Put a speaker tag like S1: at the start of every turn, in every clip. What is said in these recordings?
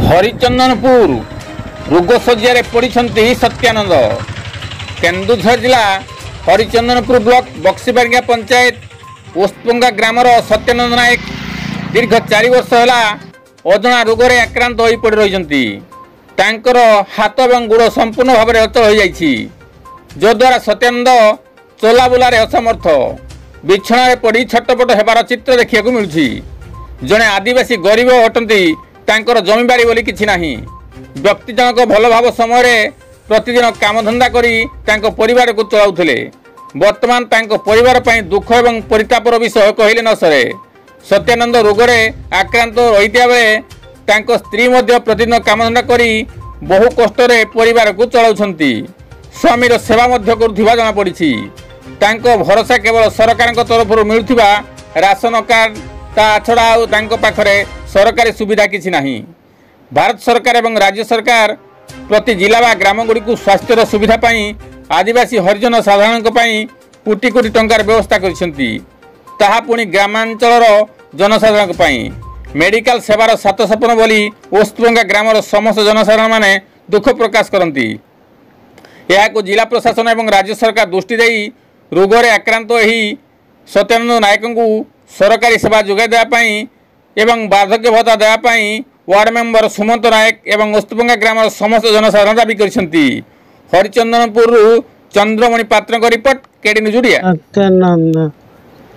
S1: हरिचंदनपुर रोग शज्या पड़ते सत्यानंद। केन्दुझर जिला हरिचंदनपुर ब्लॉक बक्सीबारिया पंचायत ओस्तपंगा ग्रामर सत्यानंद नायक दीर्घ 4 वर्ष है अजणा रोग आक्रांत हो पड़ रही। हाथ और गोड़ संपूर्ण भाव में अचल हो जाइए, जद्वारा सत्यानंद चलाबुलार असमर्थ बिछण पड़ी छटपट होबार चित्र देखा मिलूँ। जड़े आदिवासी गरीब अटंती तांकर जमीबाड़ी बोली किछि नाही। व्यक्ति जनक भल भाव समय प्रतिदिन कामधंदा करी तांको परिवार को चलाउथिले। वर्तमान तांको परिवार पई दुख एवं परितापर विषय कहले न सरे। सत्यानंद रोगरे आक्रांत रहिता बेले तांको स्त्री मध्य प्रतिदिन कामधंदा करी बहु कष्टरे परिवार को चलाउछंती। स्वामीर सेवा मध्य करुथिबा जଣା पड़िछि। तांको भरोसा केवल सरकार तरफ मिलुथिबा राशन कार्ड ता छड़ा तांको पाखरे सरकारी सुविधा किछि नाही। भारत सरकार एवं राज्य सरकार प्रति जिला व ग्रामगुड़ी को स्वास्थ्य सुविधा पाई आदिवासी हरिजन साधारण कोटी कोटी टंकार व्यवस्था करिसेंती। ताहा पुणी ग्रामांचल जनसाधारण पाई मेडिकल सेवार सात सपन बोली ओस्तपंगा ग्रामर समस्त जनसाधारण माने दुख प्रकाश करती। यह जिला प्रशासन एवं राज्य सरकार दृष्टि देई रोगरे आक्रांत एही सत्यानंद नायक को सरकारी सेवा जोगाई देवाई एवं वार्धक्य भत्ता देवाई वार्ड मेंबर सुमंत नायक एवं ओस्तपंगा ग्राम समस्त जनसाधारण दाबी करछंती। हरिचंदनपुर चंद्रमणि पात्र का report KD news Odia.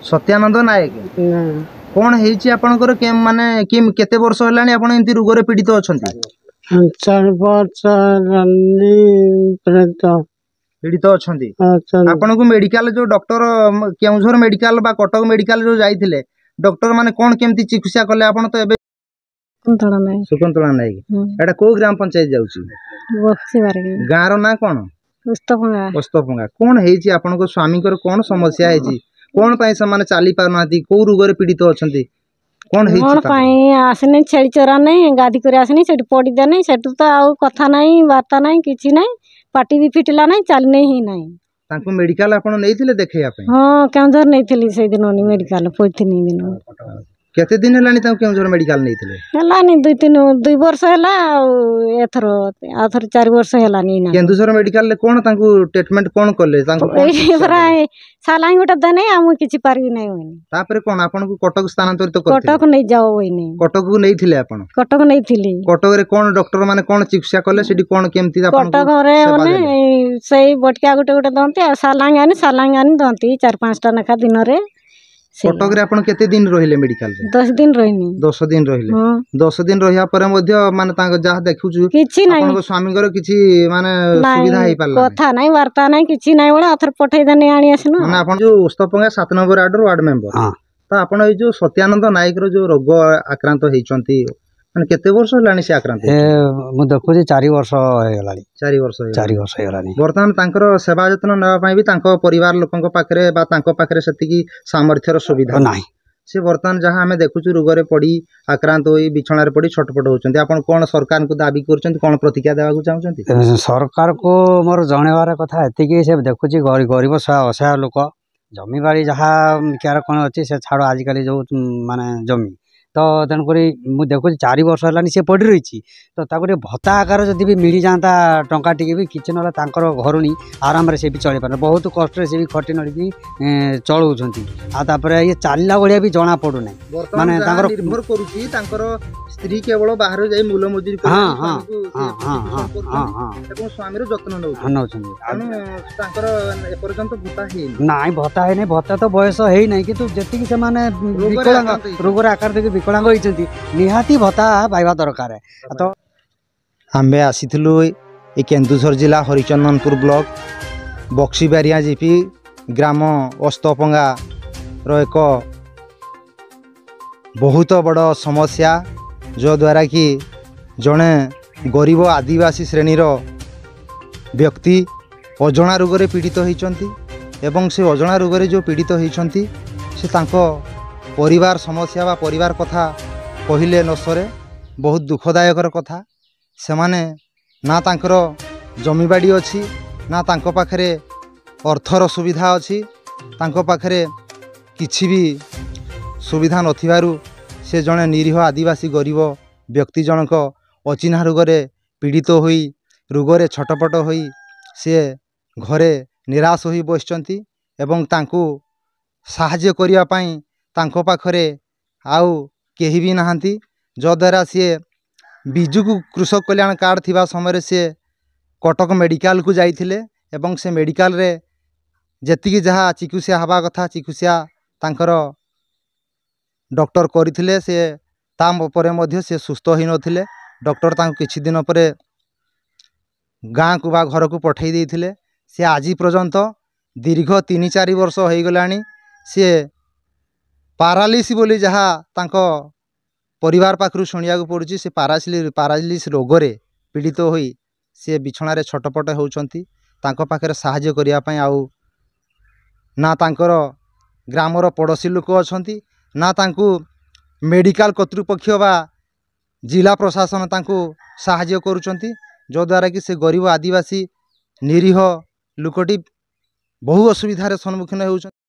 S2: Satyananda Nayak कौन हेछि आपनकर के माने केते वर्ष हलानी आपण एंती रोग रे पीड़ित अछंती?
S3: 4 वर्ष
S2: पीड़ित अछंती। आपण को मेडिकल जो डॉक्टर केउझर मेडिकल बा कटक मेडिकल जो जाइथिले डॉक्टर माने कोन केमती चिकित्सा कले? आपण तो एबे सुकुंतला नायक एटा को ग्राम पंचायत जाउची?
S3: बक्सीबारिया
S2: गाँव ना कोन?
S3: ओस्तपंगा।
S2: ओस्तपंगा कोन हेछि आपण को स्वामी कर कोन समस्या हेछि? कोन पई समान चाली पार नाती को रोग रे पीड़ित अछंती? कोन हेछि?
S3: कोन पई आसने छेड़ी चोरा नै गादी करे आसने सेठी पड़ी दे नै सेठु तो आ कथा नै वार्ता नै किछि नै पाटी भी फिटला नै चाल नै ही नै।
S2: तांको मेडिकल आपण नैथिले देखैया पई?
S3: हां केंजर नैथिली से दिन मेडिकल पोइथिनी दिन।
S2: केते दिन हलानी तांको केंजर मेडिकल नैथिले?
S3: हलानी 2 वर्ष हला एथरो आथर 4 वर्ष हलानी ना।
S2: केंदुझर मेडिकल ले कोन तांको ट्रीटमेंट कोन करले? तांको
S3: प्राय सालांग गोटा दने हम किछि पारबी नै होनी।
S2: तापरे कोन आपण को कटक स्थानांतरित करथिले?
S3: कटक नै जाओ होइनी।
S2: कटक को नैथिले आपण?
S3: कटक नैथिली।
S2: कटक रे कोन डॉक्टर माने कोन चिकित्सा करले? सेठी कोन केमती आपण
S3: कटक रे माने सेई बटका गोटे गोटे दंती सालांग आनी दंती 4-5 टा नखा दिन रे।
S2: कटक रे आपण केते दिन रहिले मेडिकल रे?
S3: 10 दिन रहिनी।
S2: 10 दिन रहिले। 10 दिन रहिया परे मध्ये माने तांको जहा देखुछु
S3: किछि नै
S2: आपनको स्वामी घर किछि माने सुविधा हेइ पाला
S3: कथा नै वार्ता नै किछि नै बोले अथर पठै दने आनी आसनु।
S2: माने आपण जो ओस्तपंगा 7 नंबर वार्ड मेंबर हां त आपण ए जो सत्यानंद नायक रो जो रोग आक्रांत हेइचंती माने केते वर्ष हलानी से आक्रांत?
S4: मु देखु जे 4 वर्ष हे हलानी।
S2: 4 वर्ष हे
S4: हलानी।
S2: वर्तमान तांकर सेवा यत्न नबा पई भी तांको परिवार लोकन पाखरे बा तांको पाखरे सेतिकी सामर्थ्यर सुविधा नाही। से वर्तमान जहाँ आम देखुँ रोगरे पड़ी आक्रांत हो बिछणार पड़ी छटपट होती। आप कौन सरकार को दाबी कर कौन प्रतिक्रिया देवाक चाहते?
S4: सरकार को मोर जनवार कथा एति से देखुची गरीब असहाय लोक जमी बाड़ी जहाँ क्या कौन अच्छी से छाड़ आजिकल जो माने जमी तो तेणुक मुझे देखुँ 4 वर्ष है सी पड़ रही तो भत्ता आकार जब भी मिल जाता टंका टी भी किसी ना घर नहीं आराम से भी चल पारे बहुत कष्ट से भी खटी नड़ी चलाउछंती। ये चलला भाया भी जना पड़ूना माने
S2: निर्भर करूची स्त्री केवल बाहर जाई मूल मजूरी स्वामीर जत्न
S4: नाई भत्ता है भत्ता तो बयस है ना कि जी से रोग आकार देखिए विकलांग होती निहाती भत्ता पाइबा दरकार। तो
S2: आम्बे आसीथिलु ए केन्दुझर जिला हरिचंदनपुर ब्लॉक बक्सीबारिया जीपी ग्राम ओस्तपंगा रो एक बहुत बड़ समस्या जो द्वारा कि जड़े गरीब आदिवासी श्रेणी व्यक्ति अजणा रोग पीड़ित होती एवं से अजणा रोग जो पीड़ित होती से तांको परिवार समस्या बा परिवार कथा कहले न सरे बहुत दुखदायकर कथा। से माने ना तांकर जमीबाड़ी अच्छी ना तांको पाखरे अर्थर सुविधा अच्छी तांको पाखरे किछि भी सुविधा नथिबारु से जड़े निरीह आदिवासी गरीब व्यक्ति जनक ଅଚିହ୍ନା ରୋଗରେ ପୀଡ଼ିତ ହୋଇ ରୋଗରେ ଛଟପଟ ହୋଇ ସିଏ ଘରେ ନିରାଶ ହୋଇ ବସିଛନ୍ତି ଏବଂ ତାଙ୍କୁ ସାହାଯ୍ୟ କରିବା ପାଇଁ ତାଙ୍କ ପାଖରେ ଆଉ କେହି ବି ନାହାନ୍ତି। ଯଦ୍ୱାରା ସିଏ ବିଜୁ କୃଷକ କଲ୍ୟାଣ କାର୍ଡ଼ ଥିବା ସମୟରେ ସିଏ କଟକ ମେଡ଼ିକାଲକୁ ଯାଇଥିଲେ ଏବଂ ସେ ମେଡ଼ିକାଲରେ ଯେତିକି ଯାହା ଚିକିତ୍ସା ହେବା କଥା ଚିକିତ୍ସା ତାଙ୍କର ଡକ୍ଟର କରିଥିଲେ। ସେ ତା ପରେ ମଧ୍ୟ ସେ ସୁସ୍ଥ ହୋଇନଥିଲେ। ଡକ୍ଟର ତାଙ୍କୁ କିଛି ଦିନ ପରେ ଗାଁକୁ ବା ଘରକୁ ପଠାଇ ଦେଇଥିଲେ। ସେ ଆଜି ପର୍ଯ୍ୟନ୍ତ ଦୀର୍ଘ 3-4 ବର୍ଷ ହୋଇଗଲାଣି ସିଏ ପାରାଲିସିସ୍ ବୋଲି ଯାହା ତାଙ୍କ ପରିବାର ପାଖରୁ ଶୁଣିବାକୁ ପଡ଼ୁଛି, ସେ ପାରାଲିସିସ୍ ରୋଗରେ ପୀଡ଼ିତ ହୋଇ ସିଏ ବିଛଣାରେ ଛଟପଟ ହେଉଛନ୍ତି। ତାଙ୍କ ପାଖରେ ସାହାଯ୍ୟ କରିବା ପାଇଁ ଆଉ ନା ତାଙ୍କର ଗ୍ରାମର ପଡ଼ୋଶୀ ଲୋକ ଅଛନ୍ତି, ନା ତାଙ୍କୁ ମେଡ଼ିକାଲ କର୍ତ୍ତୃପକ୍ଷ ବା ଜିଲ୍ଲା ପ୍ରଶାସନ ତାଙ୍କୁ ସାହାଯ୍ୟ କରୁଛନ୍ତି। ଯଦ୍ୱାରା କି ସେ ଗରିବ ଆଦିବାସୀ ନିରୀହ ଲୋକଟି ବହୁ ଅସୁବିଧାର ସମ୍ମୁଖୀନ ହେଉଛନ୍ତି।